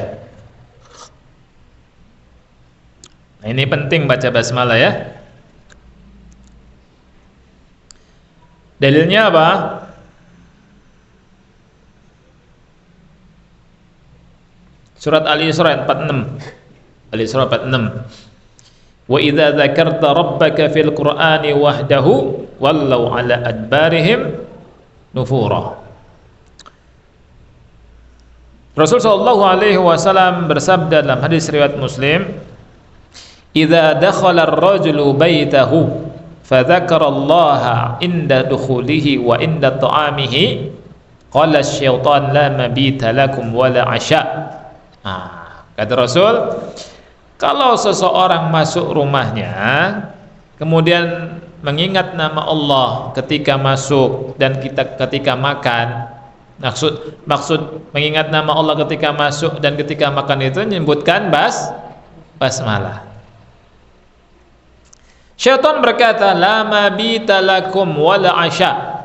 Speaker 2: Nah, ini penting baca basmalah, ya. Dalilnya apa? Surat Al-Isra 46. Al-Isra 46. Wa idza dzakarta rabbaka fil Qur'ani wahdahu wallau ala adbarihim nufura. Rasul sallallahu alaihi wasallam bersabda dalam hadis riwayat Muslim, "Idza dakhala ar-rajulu baitahu fa dzakara Allah inda dukhulihi wa inda ta'amihi qala asy-syaitan la mabita lakum wa la 'asha." Kata Rasul, kalau seseorang masuk rumahnya kemudian mengingat nama Allah ketika masuk dan ketika makan, maksud mengingat nama Allah ketika masuk dan ketika makan itu menyebutkan basmalah. Syaitan berkata, la mabita lakum wala asya.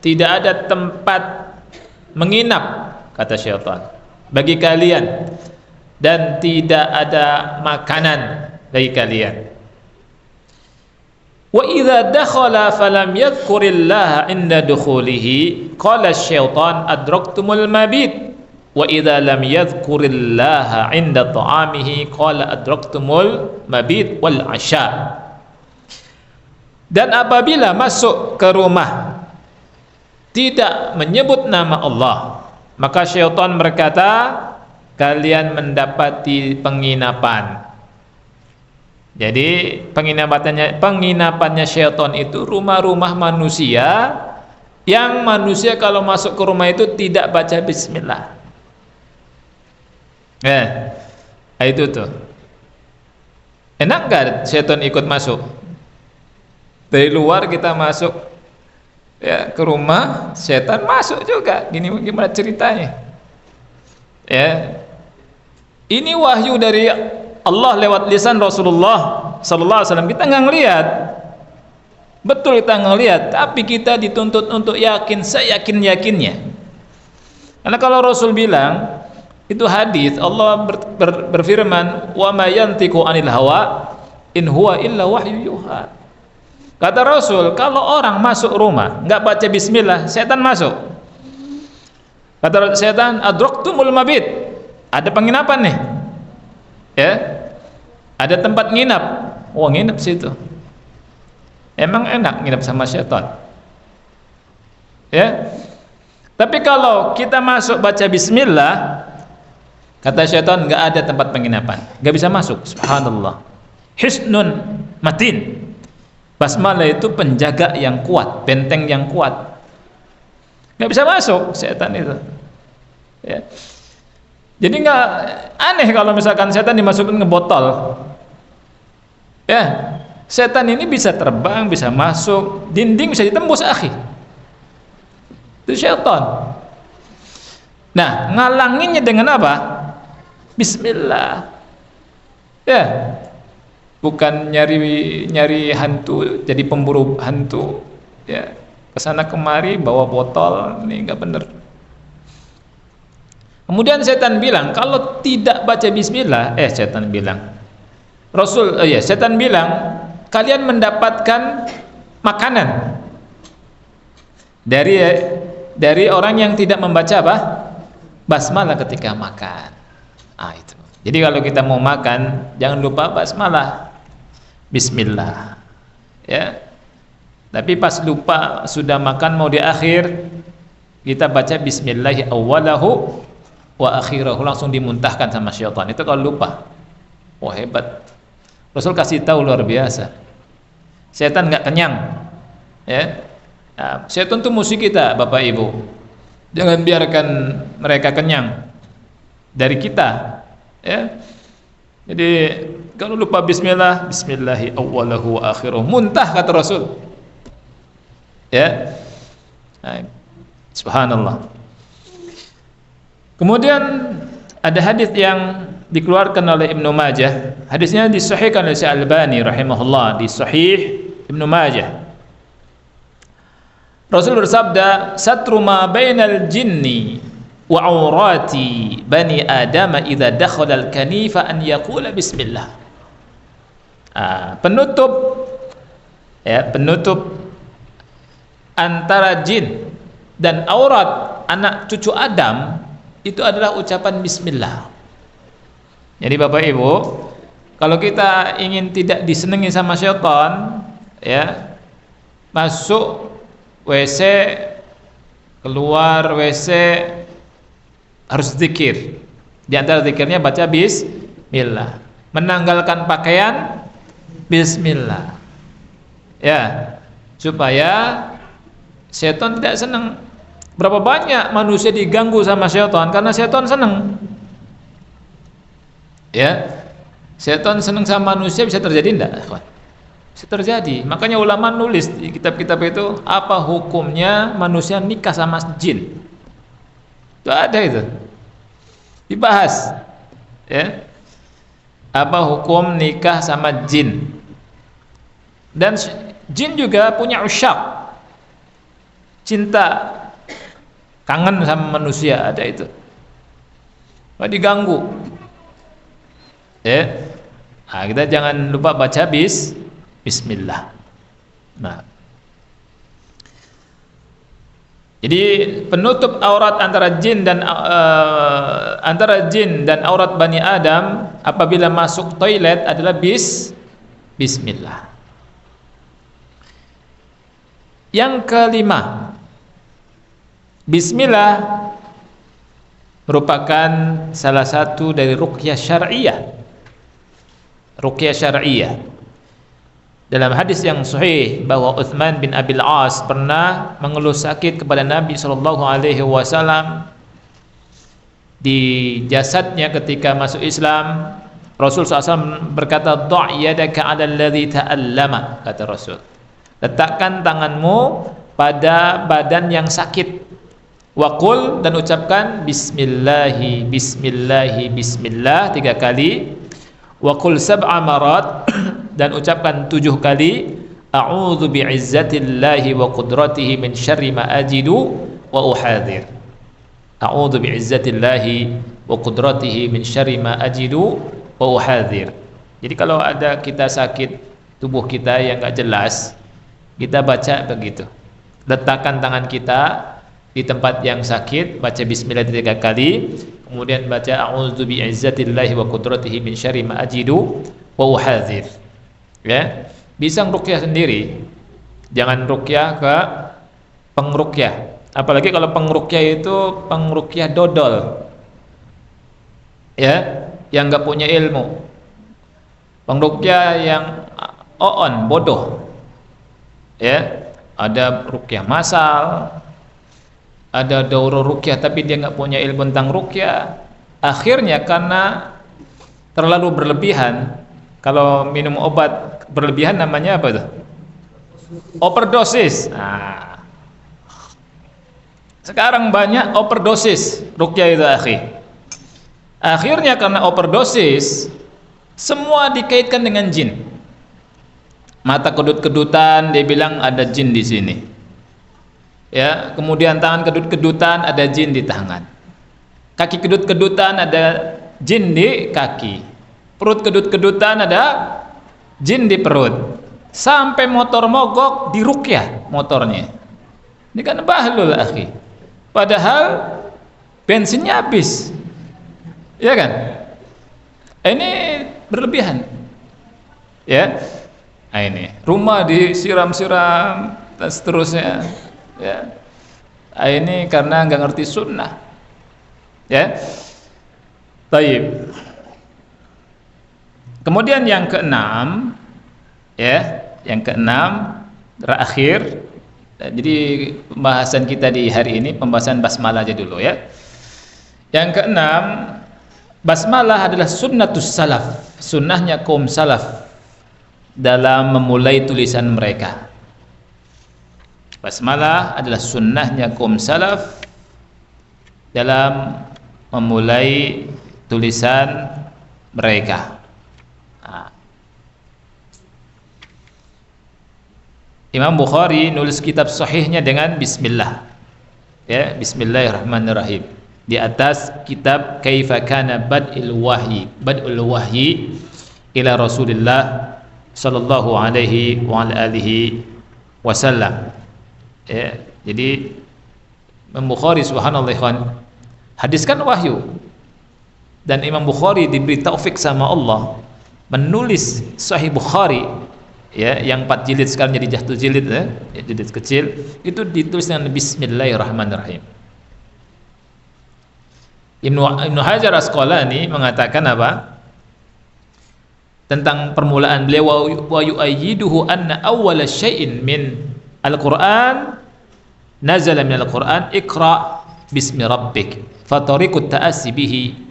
Speaker 2: Tidak ada tempat menginap, kata syaitan, bagi kalian, dan tidak ada makanan bagi kalian. Wa idza dakhala falam yadhkurillaha inda dukhulihi qala asy-syaitan adraktumul mabit wa idza lam yadhkurillaha inda ta'amihi qala adraktumul mabit wal 'asha. Dan apabila masuk ke rumah tidak menyebut nama Allah, maka syaitan berkata, kalian mendapati penginapan. Jadi penginapannya syaitan itu rumah-rumah manusia, yang manusia kalau masuk ke rumah itu tidak baca bismillah. Itu tuh. Enak gak syaitan ikut masuk? Dari luar kita masuk ya ke rumah, syaitan masuk juga. Gimana ceritanya? Ya. Ini wahyu dari Allah lewat lisan Rasulullah sallallahu alaihi wasallam. Kita nggak ngelihat. Betul kita ngelihat, tapi kita dituntut untuk yakin, seyakin-yakinnya. Karena kalau Rasul bilang, itu hadis, Allah berfirman, "Wa ma yantiqu 'anil hawa in huwa illa wahyu yuha." Kata Rasul, kalau orang masuk rumah nggak baca bismillah, setan masuk. Kata setan, adraktumul mabit. Ada penginapan nih. Ya. Ada tempat nginap. Oh, nginap situ. Emang enak nginap sama setan. Ya. Tapi kalau kita masuk baca bismillah, kata setan, enggak ada tempat penginapan. Enggak bisa masuk. Subhanallah. Hisnun matin. Basmalah itu penjaga yang kuat, benteng yang kuat. Enggak bisa masuk setan itu. Ya. Jadi nggak aneh kalau misalkan setan dimasukin ke botol. Ya, setan ini bisa terbang, bisa masuk, dinding bisa ditembus, akhi. Itu setan. Nah, ngalanginnya dengan apa? Bismillah. Ya. bukan nyari hantu, jadi pemburu hantu, ya kesana kemari bawa botol, ini nggak benar. Kemudian setan bilang, kalau tidak baca bismillah, setan bilang, setan bilang, kalian mendapatkan makanan dari orang yang tidak membaca apa? Basmalah ketika makan. Itu. Jadi kalau kita mau makan, jangan lupa basmalah, bismillah. Ya. Tapi pas lupa sudah makan mau di akhir, kita baca bismillahi awwalahu wa akhirahu, langsung dimuntahkan sama syaitan. Itu kalau lupa. Wah, hebat. Rasul kasih tahu luar biasa. Setan nggak kenyang. Ya. Nah, setan itu musuh kita, Bapak Ibu. Jangan biarkan mereka kenyang dari kita. Ya. Jadi kalau lupa bismillah, bismillahi awwalahu wa akhiruh, muntah kata Rasul. Ya. Nah, subhanallah. Kemudian ada hadis yang dikeluarkan oleh Ibnu Majah. Hadisnya disahihkan oleh Syekh Albani rahimahullah di Sahih Ibnu Majah. Rasul bersabda, "Satru ma bainal jinni wa aurati bani Adam idza dakhala al-kanifa an yaqula bismillah." Penutup antara jin dan aurat anak cucu Adam itu adalah ucapan bismillah. Jadi Bapak Ibu, kalau kita ingin tidak disenangi sama syaitan, ya, masuk WC, keluar WC harus zikir. Di antara zikirnya baca bismillah. Menanggalkan pakaian bismillah. Ya, supaya setan tidak senang. Berapa banyak manusia diganggu sama setan karena setan senang. Ya. Setan senang sama manusia bisa terjadi enggak? Bisa terjadi. Makanya ulama nulis di kitab-kitab itu, apa hukumnya manusia nikah sama jin. Itu ada itu. Dibahas. Ya. Apa hukum nikah sama jin? Dan jin juga punya usyak. Cinta, kangen sama manusia, ada itu. Nggak diganggu. Ya. Nah, kita jangan lupa baca bismillah. Nah. Jadi penutup aurat antara jin dan aurat Bani Adam apabila masuk toilet adalah bismillah. Yang kelima, bismillah merupakan salah satu dari ruqyah syar'iyah. Ruqyah syar'iyah. Dalam hadis yang sahih bahwa Utsman bin Abil As pernah mengeluh sakit kepada Nabi SAW di jasadnya ketika masuk Islam. Rasul SAW berkata, "Dha' yadaka 'ala alladhi ta'allama," kata Rasul. Letakkan tanganmu pada badan yang sakit. Waqul, dan ucapkan bismillahi bismillahi bismillah 3 kali. Waqul sab'a marat, dan ucapkan 7 kali. A'udzu bi'izzatillahi wa qudratihi min syarri ma ajidu wa uhadhir. A'udzu bi'izzatillahi wa qudratihi min syarri ma ajidu wa uhadhir. Jadi kalau ada kita sakit, tubuh kita yang enggak jelas, kita baca begitu. Letakkan tangan kita di tempat yang sakit, baca bismillah 3 kali, kemudian baca a'udzu bi'izzatillahi wa qudratihi min syarri ma ajidu wa uhadhir. Ya, bisa ruqyah sendiri. Jangan ruqyah ke pengruqyah. Apalagi kalau pengruqyah itu pengruqyah dodol. Ya, yang enggak punya ilmu. Pengruqyah yang bodoh. Ya, ada ruqyah masal, ada daurah ruqyah tapi dia nggak punya ilmu tentang ruqyah. Akhirnya karena terlalu berlebihan, kalau minum obat berlebihan namanya apa tuh? Overdosis. Nah, sekarang banyak overdosis ruqyah itu, akhi. Akhirnya karena overdosis, semua dikaitkan dengan jin. Mata kedut-kedutan, dia bilang ada jin di sini. Ya, kemudian tangan kedut-kedutan, ada jin di tangan. Kaki kedut-kedutan, ada jin di kaki. Perut kedut-kedutan, ada jin di perut. Sampai motor mogok, diruqyah motornya. Ini kan bahlul akhi. Padahal bensinnya habis. Ya kan? Ini berlebihan. Ya. Nah, ini rumah disiram-siram dan seterusnya. Ya. Nah, ini karena nggak ngerti sunnah. Ya. Baik. Kemudian yang keenam, ya, yang keenam terakhir. Jadi pembahasan kita di hari ini pembahasan basmalah aja dulu ya. Yang keenam, basmalah adalah sunnatus salaf, sunnahnya kaum salaf dalam memulai tulisan mereka. Basmalah adalah sunnahnya kaum salaf dalam memulai tulisan mereka. Nah. Imam Bukhari nulis kitab sahihnya dengan bismillah. Ya, bismillahirrahmanirrahim. Di atas kitab Kaifa kana bad'ul wahyi ila Rasulillah sallallahu alaihi wa alihi wasallam. Ya, jadi Imam Bukhari subhanallah hadiskan wahyu, dan Imam Bukhari diberi taufik sama Allah menulis Sahih Bukhari, ya, yang 4 jilid sekarang jadi 1 jilid, ya, jilid kecil, itu ditulis dengan bismillahirrahmanirrahim. Ibnu Hajar Asqalani mengatakan apa? Tentang permulaan beliau, wa yu'ayyiduhu anna awwala syai'in min al-Qur'an nazala min al-Qur'an iqra bismi rabbik fa tariqut ta'assi bihi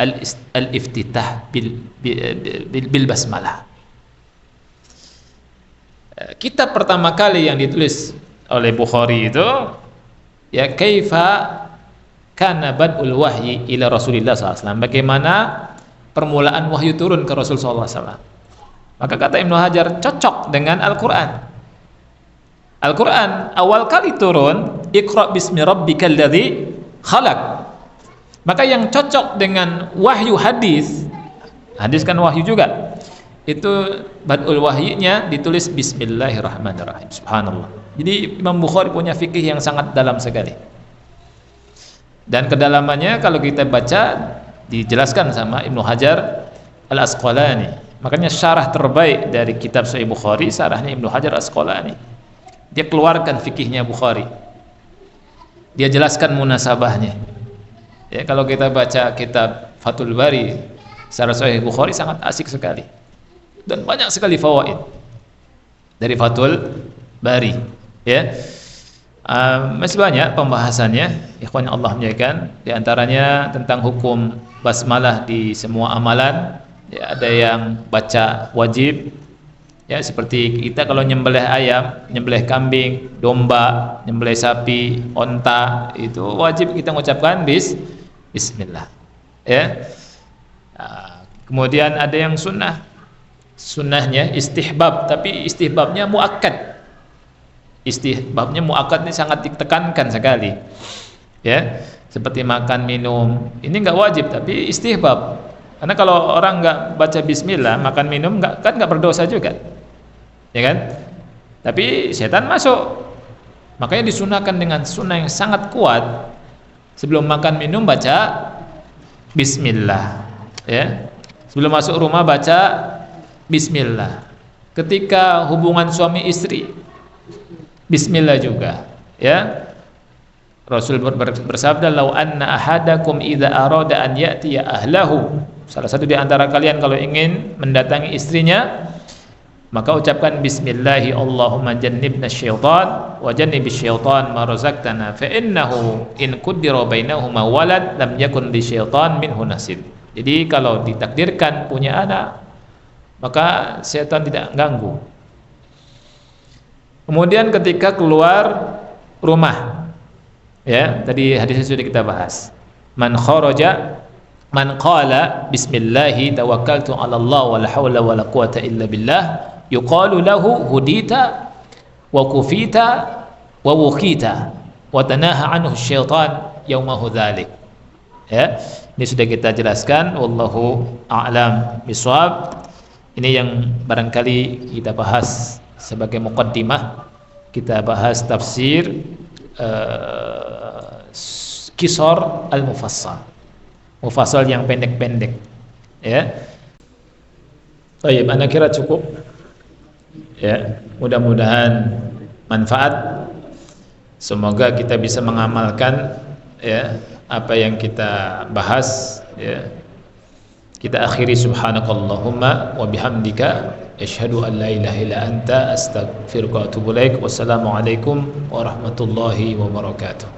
Speaker 2: al-iftitah bil basmalah. Kitab pertama kali yang ditulis oleh Bukhari itu, ya, Kaifa kana bad'ul wahyi ila Rasulillah SAW, bagaimana permulaan wahyu turun ke Rasul SAW. Maka kata Ibnu Hajar, cocok dengan Al-Quran. Al-Quran awal kali turun, Iqra bismi rabbikal ladzi khalaq. Maka yang cocok dengan wahyu hadis kan wahyu juga, itu bad'ul wahyinya ditulis bismillahirrahmanirrahim. Subhanallah. Jadi Imam Bukhari punya fikih yang sangat dalam sekali. Dan kedalamannya kalau kita baca dijelaskan sama Ibnu Hajar Al-Asqalani. Makanya syarah terbaik dari kitab Sahih Bukhari syarahnya Ibnu Hajar Asqalani. Dia keluarkan fikihnya Bukhari. Dia jelaskan munasabahnya. Ya, kalau kita baca kitab Fathul Bari syarah Sahih Bukhari sangat asik sekali. Dan banyak sekali fawaid dari Fathul Bari, ya. Masih banyak pembahasannya, ikhwan Allah muliakan. Di antaranya tentang hukum basmalah di semua amalan, ya, ada yang baca wajib, ya, seperti kita kalau nyembelih ayam, nyembelih kambing, domba, nyembelih sapi, onta, itu wajib kita mengucapkan bismillah, ya. Kemudian ada yang sunnahnya istihbab, tapi istihbabnya muakkad. Istihbabnya muakkad ini sangat ditekankan sekali, ya, seperti makan minum ini nggak wajib tapi istihbab, karena kalau orang nggak baca bismillah makan minum nggak berdosa juga, ya kan, tapi setan masuk. Makanya disunahkan dengan sunnah yang sangat kuat, sebelum makan minum baca bismillah, ya, sebelum masuk rumah baca bismillah, ketika hubungan suami istri bismillah juga, ya. Rasul bersabda, "Lau anna ahadakum idza arada an ya'tiya ahlahu." Salah satu di antara kalian kalau ingin mendatangi istrinya, maka ucapkan bismillahi Allahumma jannibna syaitan wa jannibis syaitan ma razaqtana fa innahu in qaddara bainahuma walad lam yakun lisyaitan minhu nasib. Jadi kalau ditakdirkan punya anak, maka syaitan tidak ganggu. Kemudian ketika keluar rumah, ya, tadi hadisnya sudah kita bahas. Man qala bismillahi tawakkaltu 'ala Allah wa la haula wa la quwata illa billah yuqalu lahu hudita wa kufita wa wuqita wa tanaha anhu syaitan yaumahu dzalik. Ya, ini sudah kita jelaskan, wallahu a'lam bishawab. Ini yang barangkali kita bahas sebagai muqaddimah. Kita bahas tafsir Qisar al-Mufassal, mufassal yang pendek-pendek, ya. Baik, ana kira cukup. Ya, mudah-mudahan manfaat. Semoga kita bisa mengamalkan, ya, apa yang kita bahas, ya. Kita akhiri subhanakallahumma wa bihamdika asyhadu an la ilaha illa anta astaghfiruka wa atubu ilaik. Wassalamualaikum warahmatullahi wabarakatuh.